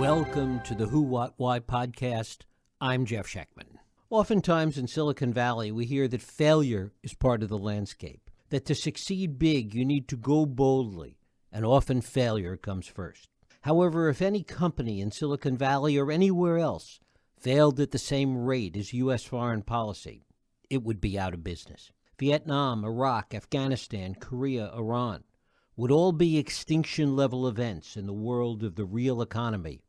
Welcome to the Who, What, Why podcast. I'm Jeff Schechtman. Oftentimes in Silicon Valley, we hear that failure is part of the landscape, that to succeed big, you need to go boldly, and often failure comes first. However, if any company in Silicon Valley or anywhere else failed at the same rate as U.S. foreign policy, it would be out of business. Vietnam, Iraq, Afghanistan, Korea, Iran would all be extinction-level events in the world of the real economy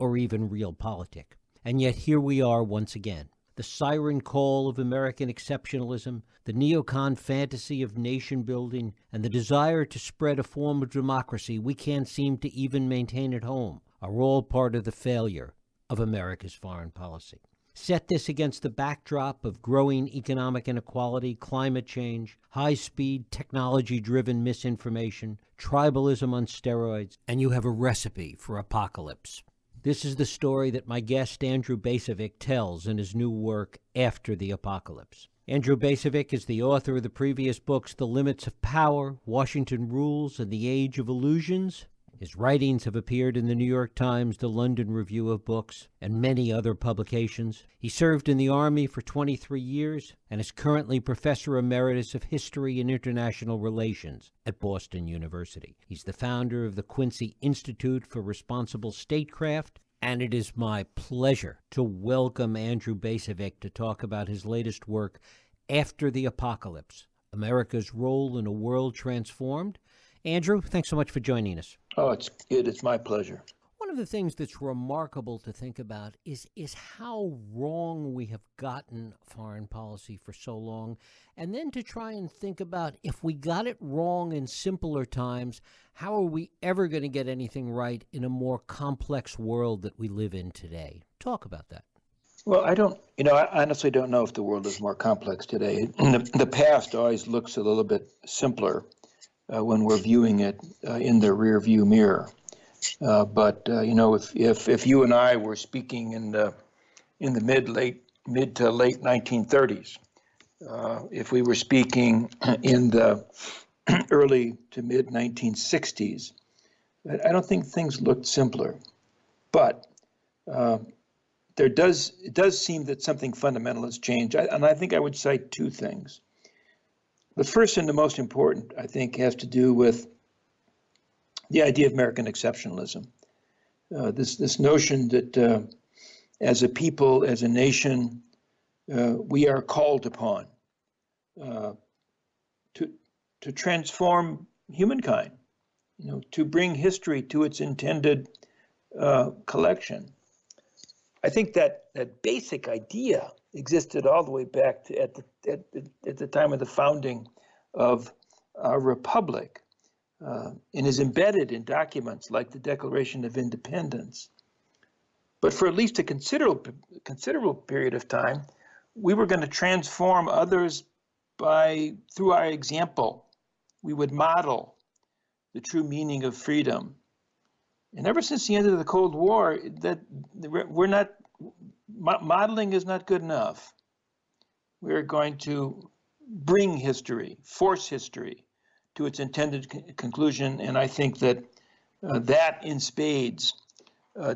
or even real politic. And yet here we are once again. The siren call of American exceptionalism, the neocon fantasy of nation-building, and the desire to spread a form of democracy we can't seem to even maintain at home are all part of the failure of America's foreign policy. Set this against the backdrop of growing economic inequality, climate change, high-speed, technology-driven misinformation, tribalism on steroids, and you have a recipe for apocalypse. This is the story that my guest Andrew Bacevich tells in his new work, After the Apocalypse. Andrew Bacevich is the author of the previous books, The Limits of Power, Washington Rules, and the Age of Illusions. His writings have appeared in the New York Times, the London Review of Books, and many other publications. He served in the Army for 23 years and is currently Professor Emeritus of History and International Relations at Boston University. He's the founder of the Quincy Institute for Responsible Statecraft, and it is my pleasure to welcome Andrew Bacevich to talk about his latest work, After the Apocalypse, America's Role in a World Transformed. Andrew, thanks so much for joining us. Oh, it's good. It's my pleasure. One of the things that's remarkable to think about is how wrong we have gotten foreign policy for so long, and then to try and think about if we got it wrong in simpler times, how are we ever going to get anything right in a more complex world that we live in today? Talk about that. Well, I honestly don't know if the world is more complex today. The past always looks a little bit simpler when we're viewing it in the rear view mirror. But if you and I were speaking in the mid to late 1930s, if we were speaking in the early to mid 1960s, I don't think things looked simpler. But it does seem that something fundamental has changed, and I think I would cite two things. The first and the most important, I think, has to do with the idea of American exceptionalism. This notion that as a people, as a nation, we are called upon to transform humankind, to bring history to its intended collection. I think that basic idea existed all the way back to at the time of the founding of our republic, and is embedded in documents like the Declaration of Independence. But for at least a considerable period of time, we were going to transform others through our example. We would model the true meaning of freedom. And ever since the end of the Cold War, modeling is not good enough. We're going to bring history, force history to its intended conclusion, and I think that that in spades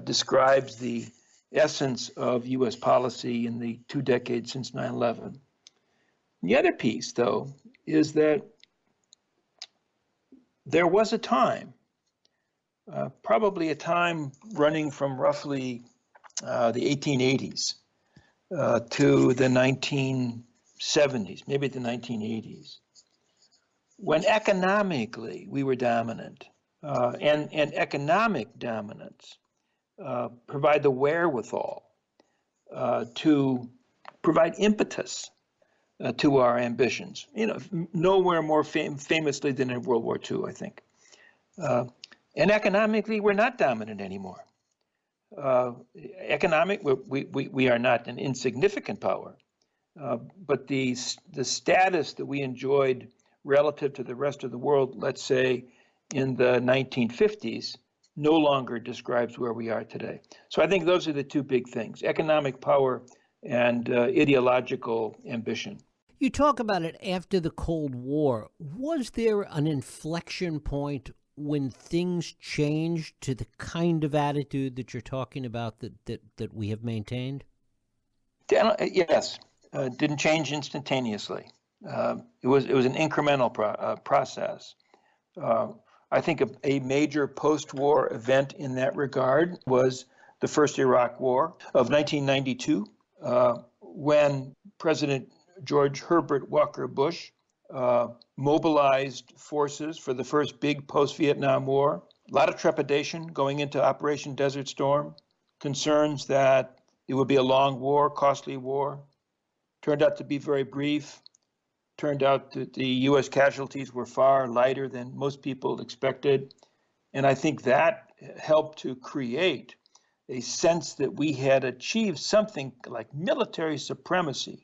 describes the essence of U.S. policy in the 2 decades since 9/11. The other piece, though, is that there was a time, probably a time running from roughly the 1880s to the 1970s, maybe the 1980s, when economically we were dominant, and economic dominance provide the wherewithal to provide impetus to our ambitions. Nowhere more famously than in World War II, I think. And economically, we're not dominant anymore. We are not an insignificant power, but the status that we enjoyed relative to the rest of the world, let's say in the 1950s, no longer describes where we are today. So I think those are the two big things: economic power and ideological ambition. You talk about it after the Cold War. Was there an inflection point when things changed to the kind of attitude that you're talking about that we have maintained? Yes, didn't change instantaneously. It was an incremental process. I think a major post-war event in that regard was the first Iraq War of 1992, when President George Herbert Walker Bush mobilized forces for the first big post-Vietnam War. A lot of trepidation going into Operation Desert Storm, concerns that it would be a long war, costly war. Turned out to be very brief. Turned out that the U.S. casualties were far lighter than most people expected. And I think that helped to create a sense that we had achieved something like military supremacy.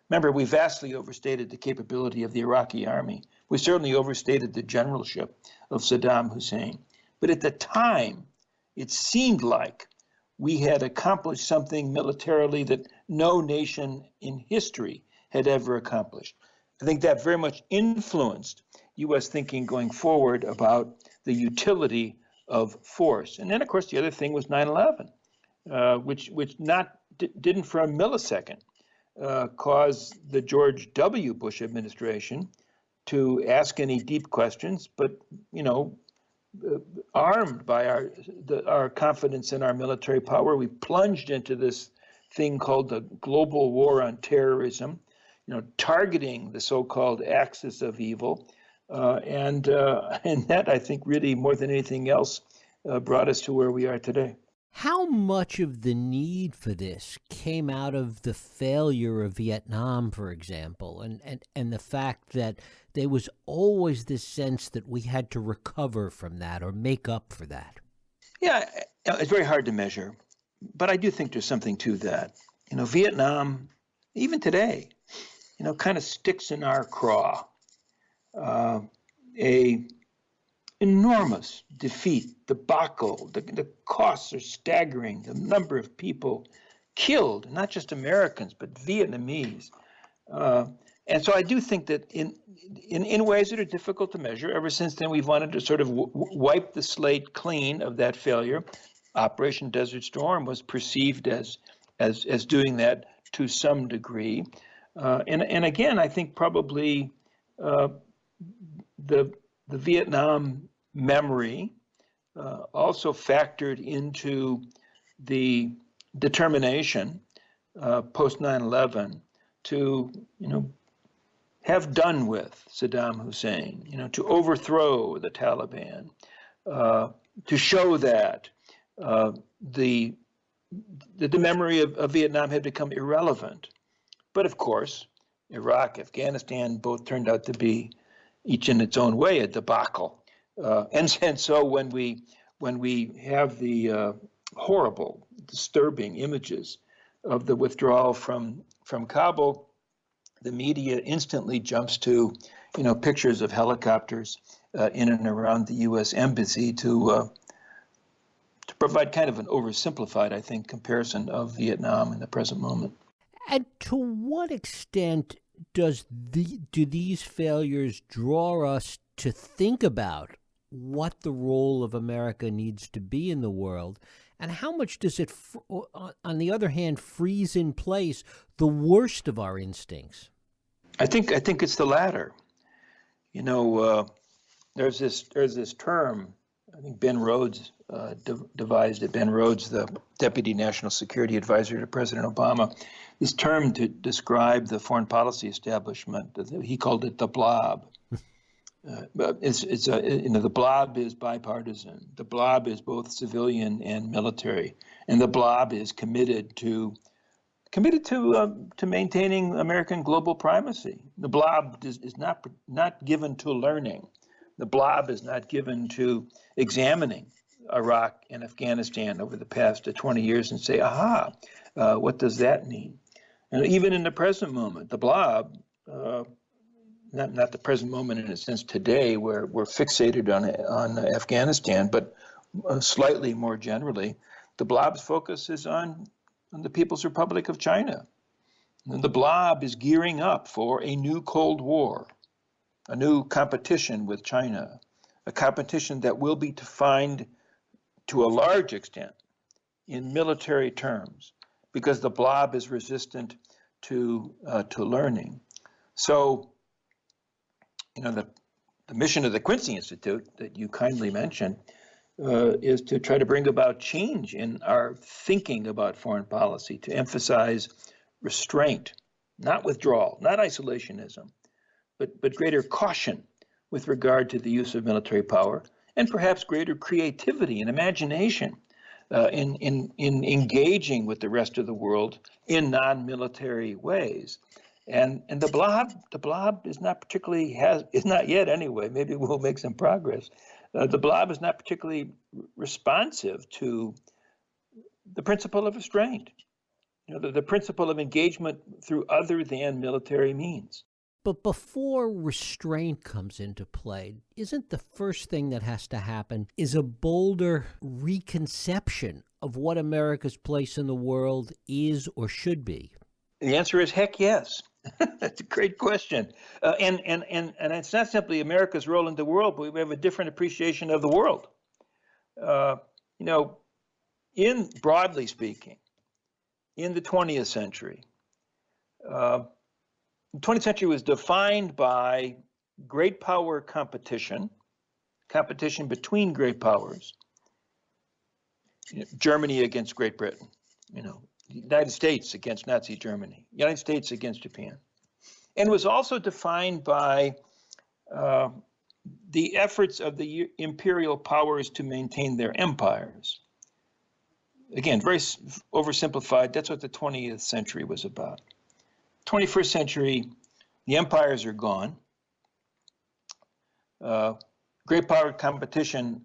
Remember, we vastly overstated the capability of the Iraqi army. We certainly overstated the generalship of Saddam Hussein. But at the time, it seemed like we had accomplished something militarily that no nation in history had ever accomplished. I think that very much influenced U.S. thinking going forward about the utility of force. And then, of course, the other thing was 9/11, which didn't for a millisecond cause the George W. Bush administration to ask any deep questions, but armed by our confidence in our military power, we plunged into this thing called the global war on terrorism, targeting the so-called axis of evil, and that, I think, really more than anything else brought us to where we are today. How much of the need for this came out of the failure of Vietnam, for example, and the fact that there was always this sense that we had to recover from that or make up for that? Yeah, it's very hard to measure, but I do think there's something to that. Vietnam, even today, kind of sticks in our craw. A enormous defeat, debacle. The costs are staggering. The number of people killed, not just Americans, but Vietnamese. And so I do think that in ways that are difficult to measure, ever since then we've wanted to sort of wipe the slate clean of that failure. Operation Desert Storm was perceived as doing that to some degree. And again, I think probably the Vietnam memory also factored into the determination post 9/11 to have done with Saddam Hussein, to overthrow the Taliban, to show that the memory of Vietnam had become irrelevant. But of course, Iraq, Afghanistan both turned out to be, each in its own way, a debacle. And so when we have the horrible, disturbing images of the withdrawal from Kabul, the media instantly jumps to, pictures of helicopters in and around the U.S. embassy to provide kind of an oversimplified, I think, comparison of Vietnam in the present moment. And to what extent do these failures draw us to think about what the role of America needs to be in the world, and how much does it, on the other hand, freeze in place the worst of our instincts? I think it's the latter. There's this term. I think Ben Rhodes devised it. Ben Rhodes, the Deputy National Security Advisor to President Obama, this term to describe the foreign policy establishment. He called it the blob. But the blob is bipartisan. The blob is both civilian and military, and the blob is committed to maintaining American global primacy. The blob is not given to learning. The blob is not given to examining Iraq and Afghanistan over the past 20 years and say, aha, what does that mean? And even in the present moment, the blob, not the present moment in a sense today, where we're fixated on Afghanistan, but slightly more generally, the blob's focus is on the People's Republic of China. And the blob is gearing up for a new Cold War, a new competition with China, a competition that will be defined to a large extent in military terms, because the blob is resistant to learning. So, the mission of the Quincy Institute that you kindly mentioned is to try to bring about change in our thinking about foreign policy, to emphasize restraint, not withdrawal, not isolationism, but greater caution with regard to the use of military power, and perhaps greater creativity and imagination in engaging with the rest of the world in non-military ways. And the blob is not particularly is not yet anyway. Maybe we'll make some progress. The blob is not particularly responsive to the principle of restraint, the principle of engagement through other than military means. But before restraint comes into play, isn't the first thing that has to happen is a bolder reconception of what America's place in the world is or should be? The answer is heck yes. That's a great question. And it's not simply America's role in the world, but we have a different appreciation of the world. In broadly speaking, in the 20th century, the 20th century was defined by great power competition between great powers. Germany against Great Britain, the United States against Nazi Germany, United States against Japan. And it was also defined by the efforts of the imperial powers to maintain their empires. Again, very oversimplified, that's what the 20th century was about. 21st century, the empires are gone. Great power competition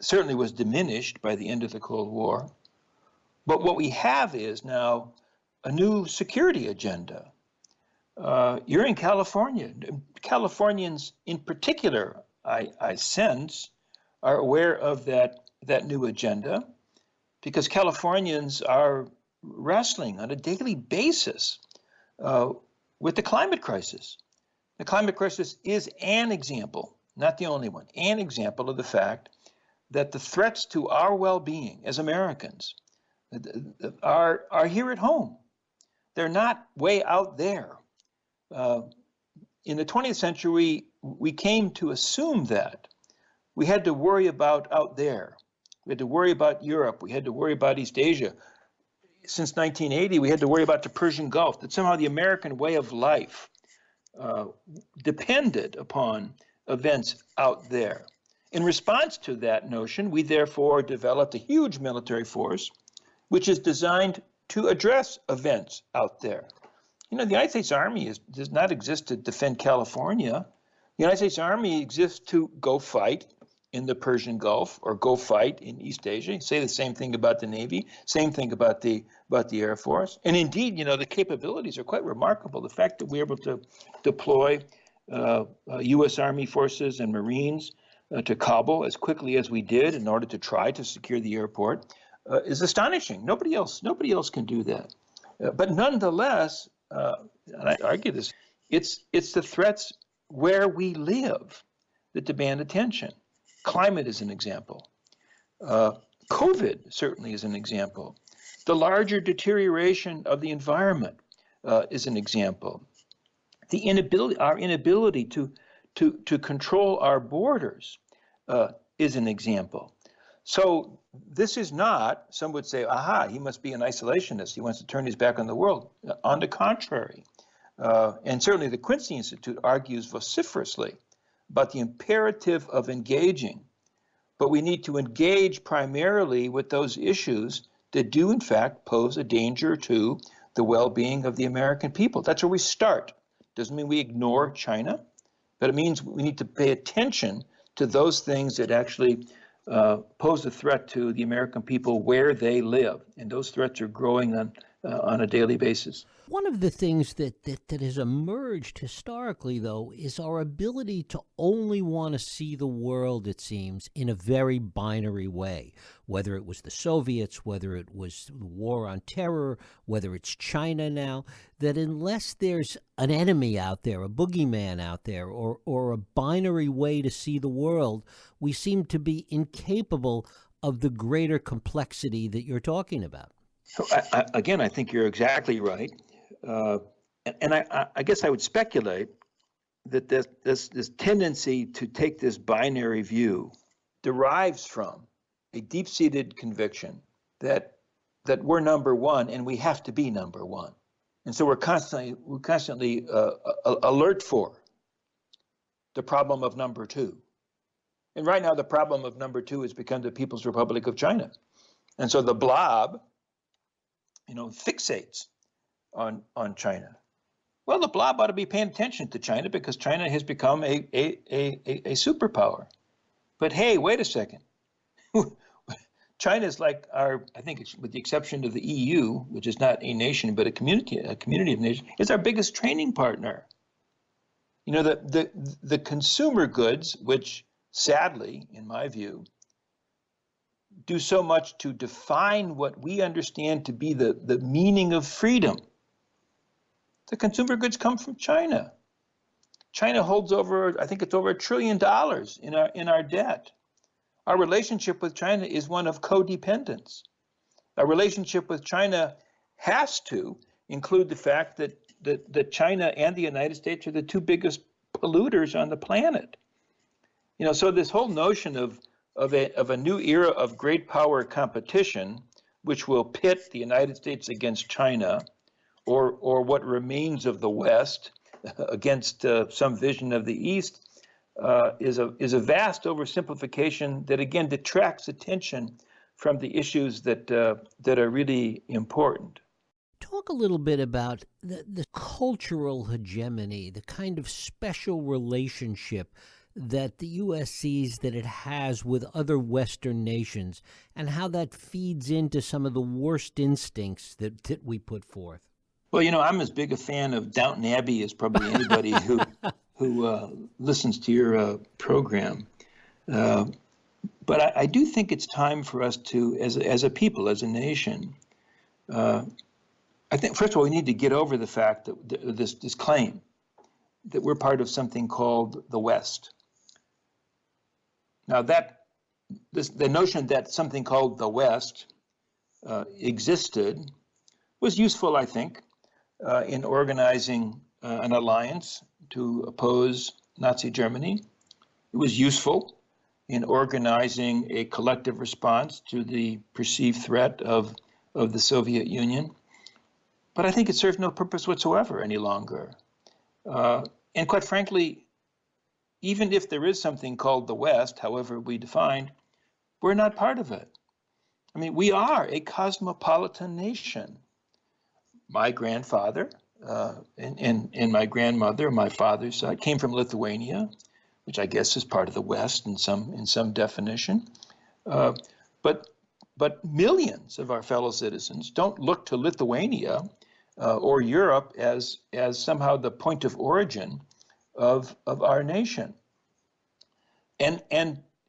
certainly was diminished by the end of the Cold War. But what we have is now a new security agenda. You're in California. Californians in particular, I sense, are aware of that new agenda, because Californians are wrestling on a daily basis with the climate crisis. The climate crisis is an example, not the only one, an example of the fact that the threats to our well-being as Americans are here at home. They're not way out there. In the 20th century, we came to assume that we had to worry about out there. We had to worry about Europe. We had to worry about East Asia. Since 1980, we had to worry about the Persian Gulf, that somehow the American way of life depended upon events out there. In response to that notion, we therefore developed a huge military force, which is designed to address events out there. The United States Army does not exist to defend California. The United States Army exists to go fight in the Persian Gulf or go fight in East Asia. Say the same thing about the Navy, same thing about the Air Force. And indeed, the capabilities are quite remarkable. The fact that we're able to deploy U.S. Army forces and Marines to Kabul as quickly as we did in order to try to secure the airport is astonishing. Nobody else can do that. But nonetheless, and I argue this, it's the threats where we live that demand attention. Climate is an example. COVID certainly is an example. The larger deterioration of the environment is an example. Our inability to control our borders is an example. So this is not, some would say, aha, he must be an isolationist. He wants to turn his back on the world. On the contrary. And certainly the Quincy Institute argues vociferously about the imperative of engaging. But we need to engage primarily with those issues that do, in fact, pose a danger to the well-being of the American people. That's where we start. Doesn't mean we ignore China, but it means we need to pay attention to those things that actually pose a threat to the American people where they live. And those threats are growing on on a daily basis. One of the things that has emerged historically, though, is our ability to only want to see the world, it seems, in a very binary way. Whether it was the Soviets, whether it was the war on terror, whether it's China now, that unless there's an enemy out there, a boogeyman out there, or a binary way to see the world, we seem to be incapable of the greater complexity that you're talking about. So again, I think you're exactly right. And I guess I would speculate that this tendency to take this binary view derives from a deep-seated conviction that we're number one and we have to be number one. And so we're constantly alert for the problem of number two. And right now, the problem of number two has become the People's Republic of China. And so the blob, fixates on China. Well, the blob ought to be paying attention to China because China has become a superpower. But hey, wait a second. China is like I think it's with the exception of the EU, which is not a nation, but a community of nations, is our biggest trading partner. The consumer goods, which sadly, in my view, do so much to define what we understand to be the meaning of freedom. The consumer goods come from China. China holds I think it's over $1 trillion in our debt. Our relationship with China is one of codependence. Our relationship with China has to include the fact that China and the United States are the two biggest polluters on the planet. So this whole notion of a new era of great power competition, which will pit the United States against China, or what remains of the West against some vision of the East, is a vast oversimplification that again detracts attention from the issues that are really important. Talk a little bit about the cultural hegemony, the kind of special relationship that the U.S. sees that it has with other Western nations, and how that feeds into some of the worst instincts that we put forth. Well, I'm as big a fan of Downton Abbey as probably anybody who listens to your program. But I do think it's time for us to, as a people, as a nation, I think, first of all, we need to get over the fact that this claim that we're part of something called the West. Now, the notion that something called the West existed was useful, I think, in organizing an alliance to oppose Nazi Germany. It was useful in organizing a collective response to the perceived threat of the Soviet Union. But I think it served no purpose whatsoever any longer. And quite frankly, even if there is something called the West, however we defined, we're not part of it. I mean, we are a cosmopolitan nation. My grandfather and my grandmother, my father's side, came from Lithuania, which I guess is part of the West in some definition. But millions of our fellow citizens don't look to Lithuania or Europe as somehow the point of origin of our nation. And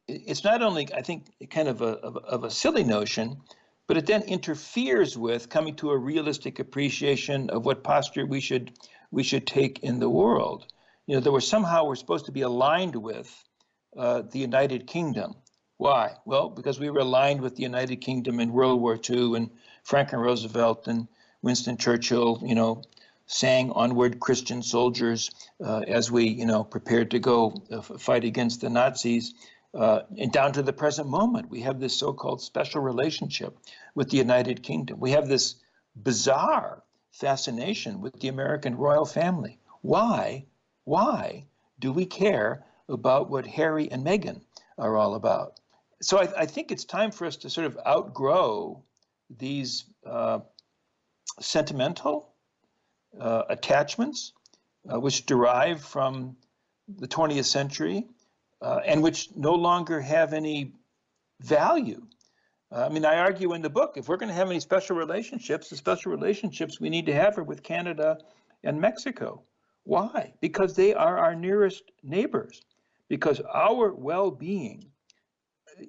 it's not only, I think, kind of a silly notion, but it then interferes with coming to a realistic appreciation of what posture we should take in the world. That we're supposed to be aligned with the United Kingdom. Why? Well, because we were aligned with the United Kingdom in World War II, and Franklin Roosevelt and Winston Churchill, sang "Onward, Christian Soldiers" as we, prepared to go fight against the Nazis. And down to the present moment, we have this so-called special relationship with the United Kingdom. We have this bizarre fascination with the American royal family. Why do we care about what Harry and Meghan are all about? So I think it's time for us to sort of outgrow these sentimental attachments, which derive from the 20th century, and which no longer have any value I mean, I argue in the book, if we're going to have any special relationships, the special relationships we need to have are with Canada and Mexico. Why? Because they are our nearest neighbors, because our well-being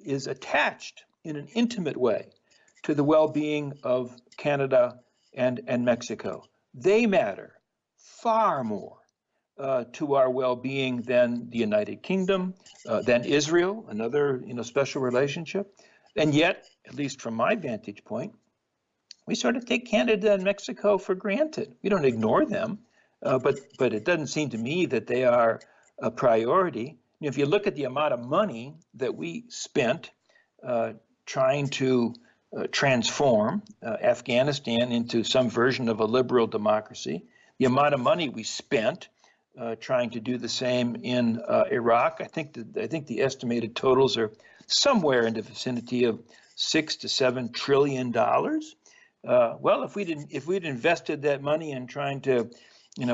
is attached in an intimate way to the well-being of Canada and Mexico. They matter far more to our well-being than the United Kingdom, than Israel, another special relationship. And yet, at least from my vantage point, we sort of take Canada and Mexico for granted. We don't ignore them, but it doesn't seem to me that they are a priority. If you look at the amount of money that we spent trying to transform Afghanistan into some version of a liberal democracy, the amount of money we spent trying to do the same in Iraq, I think the estimated totals are somewhere in the vicinity of $6 to $7 trillion. Well, if we'd invested that money in trying to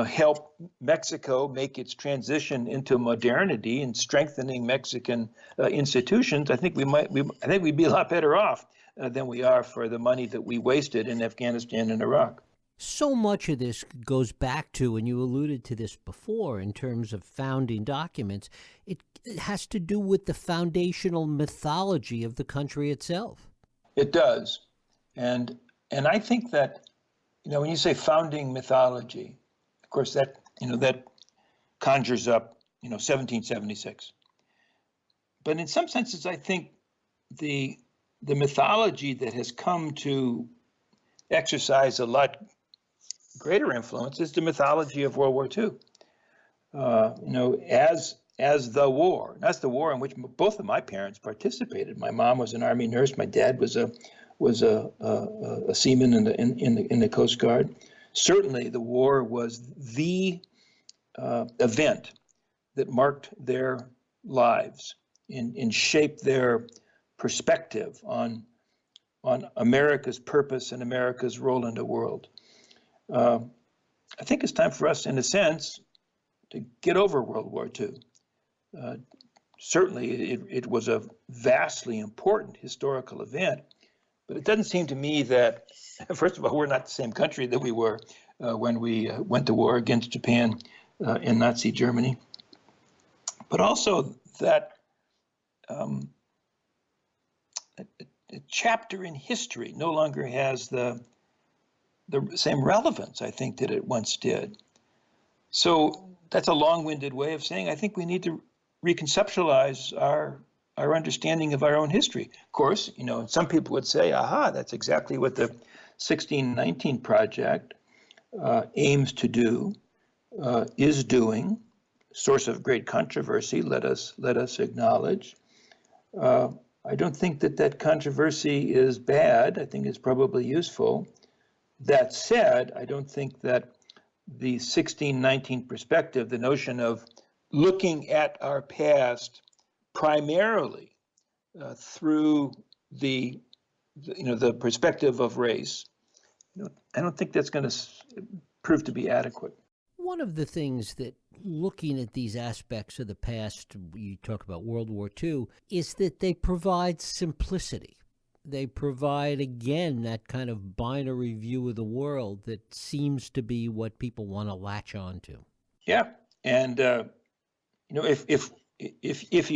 help Mexico make its transition into modernity and strengthening Mexican institutions, I think we'd be a lot better off than we are for the money that we wasted in Afghanistan and Iraq. So much of this goes back to, and you alluded to this before in terms of founding documents, it has to do with the foundational mythology of the country itself. It does. And I think that, when you say founding mythology, of course, that conjures up, 1776. But in some senses, I think the mythology that has come to exercise a lot greater influence is the mythology of World War II. As the war. That's the war in which both of my parents participated. My mom was an Army nurse. My dad was a seaman in the Coast Guard. Certainly, the war was the event that marked their lives and shaped their perspective on America's purpose and America's role in the world. I think it's time for us, in a sense, to get over World War II. Certainly, it was a vastly important historical event, but it doesn't seem to me that, first of all, we're not the same country that we were when we went to war against Japan in Nazi Germany, but also that a chapter in history no longer has the same relevance, I think, that it once did. So that's a long-winded way of saying I think we need to reconceptualize our understanding of our own history. Of course, some people would say, aha, that's exactly what the 1619 Project aims to do, is doing. Source of great controversy, let us acknowledge. I don't think that controversy is bad. I think it's probably useful. That said, I don't think that the 1619 perspective, the notion of looking at our past primarily through the perspective of race, I don't think that's going to prove to be adequate. One of the things that looking at these aspects of the past, you talk about World War II, is that they provide simplicity. They provide, again, that kind of binary view of the world that seems to be what people want to latch on to. Yeah, and if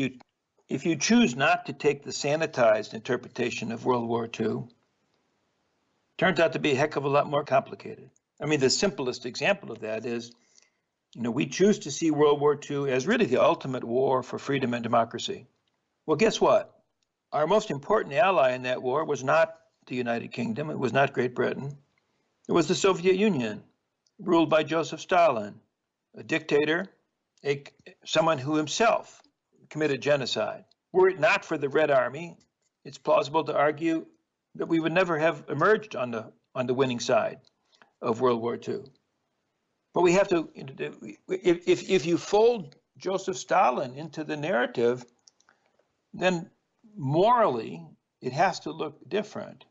you choose not to take the sanitized interpretation of World War II, turns out to be a heck of a lot more complicated. I mean, the simplest example of that is, we choose to see World War II as really the ultimate war for freedom and democracy. Well, guess what? Our most important ally in that war was not the United Kingdom. It was not Great Britain. It was the Soviet Union, ruled by Joseph Stalin, a dictator, someone who himself committed genocide. Were it not for the Red Army, it's plausible to argue that we would never have emerged on the winning side of World War II. But we have to, if you fold Joseph Stalin into the narrative, then morally, it has to look different.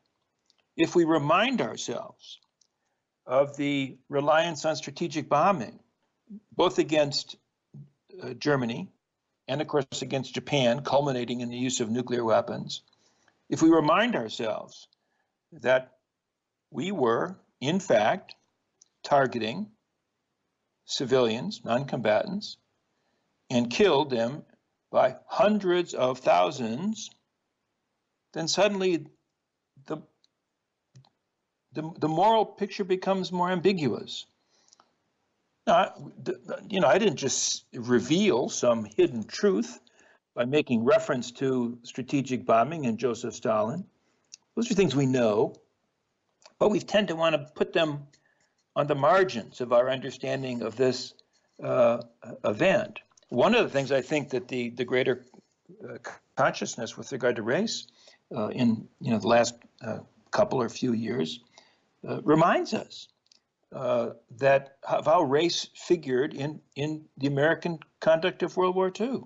If we remind ourselves of the reliance on strategic bombing, both against Germany and, of course, against Japan, culminating in the use of nuclear weapons, if we remind ourselves that we were, in fact, targeting civilians, non-combatants, and killed them by hundreds of thousands, then suddenly the moral picture becomes more ambiguous. Now, I didn't just reveal some hidden truth by making reference to strategic bombing and Joseph Stalin. Those are things we know, but we tend to want to put them on the margins of our understanding of this event. One of the things I think that the greater consciousness with regard to race in the last couple or few years reminds us that of how race figured in the American conduct of World War II.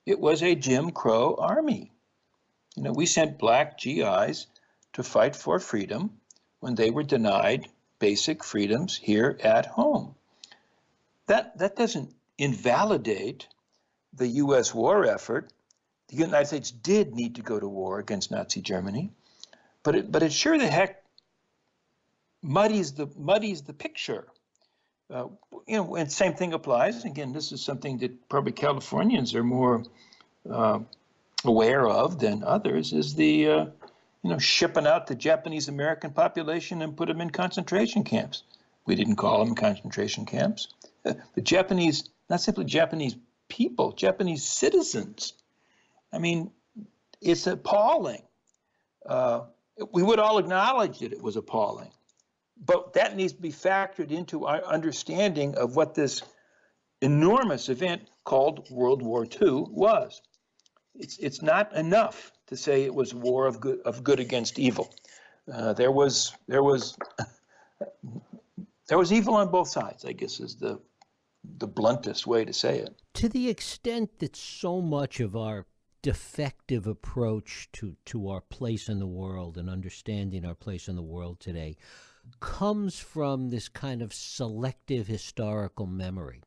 It was a Jim Crow army. We sent black GIs to fight for freedom when they were denied basic freedoms here at home. That doesn't invalidate the U.S. war effort. The United States did need to go to war against Nazi Germany, but it sure the heck muddies the picture. And same thing applies. Again, this is something that probably Californians are more aware of than others, is the shipping out the Japanese American population and put them in concentration camps. We didn't call them concentration camps. The Japanese, not simply Japanese people, Japanese citizens. I mean, it's appalling. We would all acknowledge that it was appalling, but that needs to be factored into our understanding of what this enormous event called World War II was. It's not enough to say it was a war of good against evil. There was evil on both sides, I guess, is the bluntest way to say it. To the extent that so much of our defective approach to our place in the world and understanding our place in the world today comes from this kind of selective historical memory,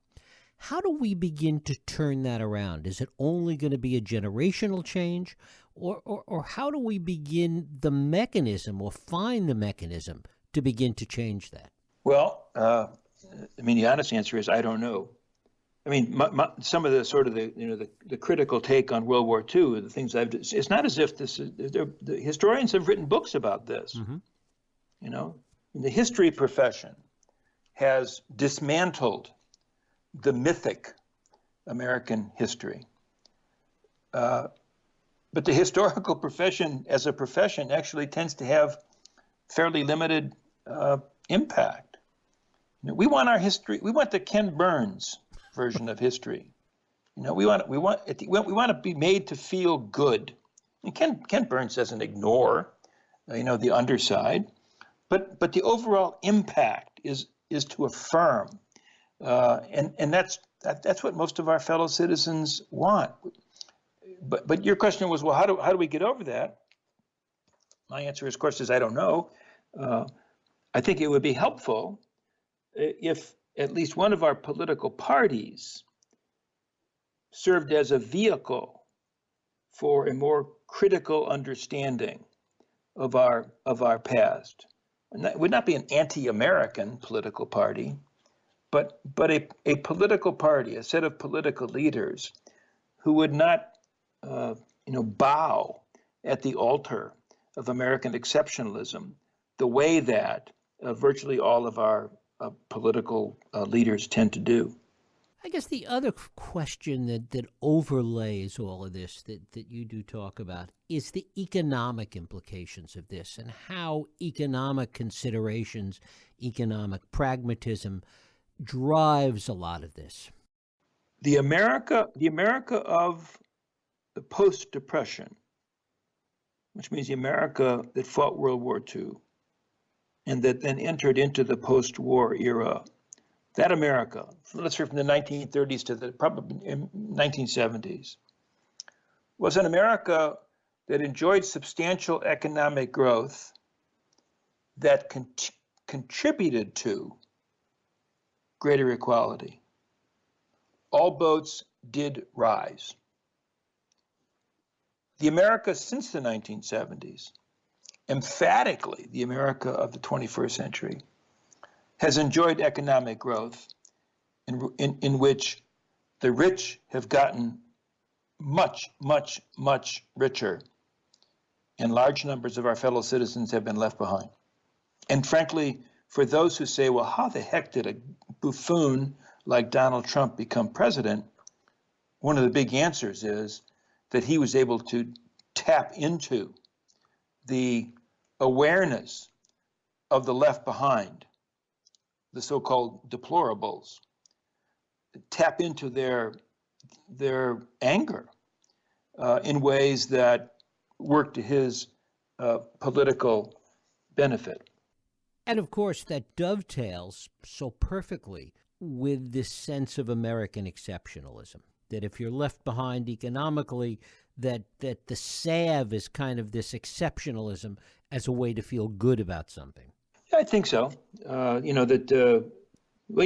how do we begin to turn that around? Is it only going to be a generational change, or how do we begin the mechanism or find the mechanism to begin to change that? Well, the honest answer is I don't know. I mean, some of the sort of the critical take on World War II, the things it's not as if the historians have written books about this. Mm-hmm. The history profession has dismantled the mythic American history. But the historical profession as a profession actually tends to have fairly limited impact. We want our history, we want the Ken Burns version of history. We want to be made to feel good. And Ken Burns doesn't ignore, the underside, but the overall impact is to affirm, and that's what most of our fellow citizens want. But your question was, well, how do we get over that? My answer, of course, is I don't know. I think it would be helpful if at least one of our political parties served as a vehicle for a more critical understanding of our past. And that would not be an anti-American political party, but a political party, a set of political leaders who would not bow at the altar of American exceptionalism the way that virtually all of our political leaders tend to do. I guess the other question that overlays all of this that you do talk about is the economic implications of this and how economic considerations, economic pragmatism drives a lot of this. The America of the post-Depression, which means the America that fought World War II and that then entered into the post-war era, that America, let's say from the 1930s to the probably 1970s, was an America that enjoyed substantial economic growth that contributed to greater equality. All boats did rise. the America since the 1970s, emphatically the America of the 21st century, has enjoyed economic growth in which the rich have gotten much, much, much richer, and large numbers of our fellow citizens have been left behind. And frankly, for those who say, well, how the heck did a buffoon like Donald Trump become president? One of the big answers is that he was able to tap into the awareness of the left behind, the so-called deplorables, tap into their anger in ways that work to his political benefit. And of course, that dovetails so perfectly with this sense of American exceptionalism, that if you're left behind economically, that the salve is kind of this exceptionalism as a way to feel good about something. I think so. Well,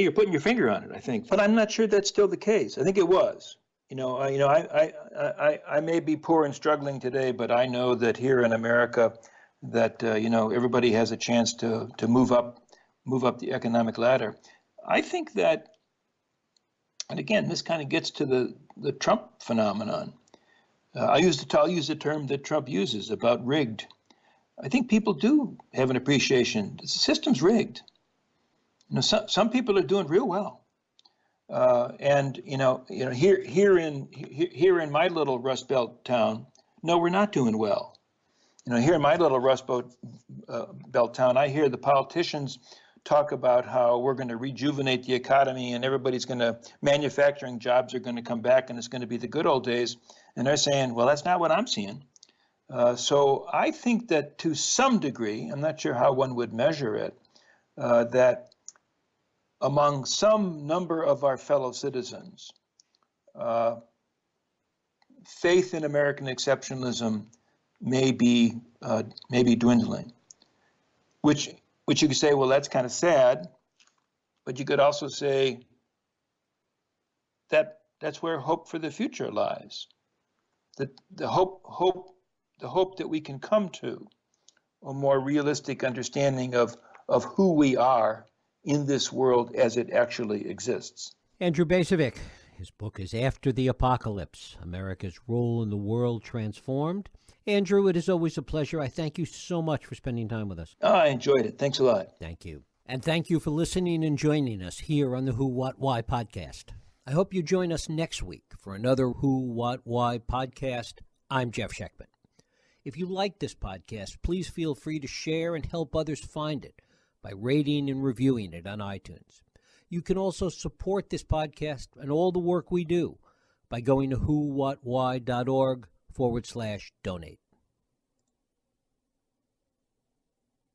you're putting your finger on it, I think, but I'm not sure that's still the case. I think it was. I may be poor and struggling today, but I know that here in America, that everybody has a chance to move up the economic ladder. I think that, and again, this kind of gets to the Trump phenomenon. I'll use the term that Trump uses about rigged. I think people do have an appreciation. The system's rigged. Some people are doing real well, and here in my little Rust Belt town, no, we're not doing well. Here in my little Rust Belt town, I hear the politicians talk about how we're going to rejuvenate the economy and manufacturing jobs are going to come back and it's going to be the good old days. And they're saying, well, that's not what I'm seeing. So I think that to some degree, I'm not sure how one would measure it, that among some number of our fellow citizens, faith in American exceptionalism may be dwindling, which you could say, well, that's kind of sad, but you could also say that that's where hope for the future lies. The hope that we can come to a more realistic understanding of who we are in this world as it actually exists. Andrew Bacevich, his book is After the Apocalypse, America's Role in the World Transformed. Andrew, it is always a pleasure. I thank you so much for spending time with us. I enjoyed it. Thanks a lot. Thank you. And thank you for listening and joining us here on the Who, What, Why podcast. I hope you join us next week for another Who, What, Why podcast. I'm Jeff Sheckman. If you like this podcast, please feel free to share and help others find it by rating and reviewing it on iTunes. You can also support this podcast and all the work we do by going to whowhatwhy.org/donate.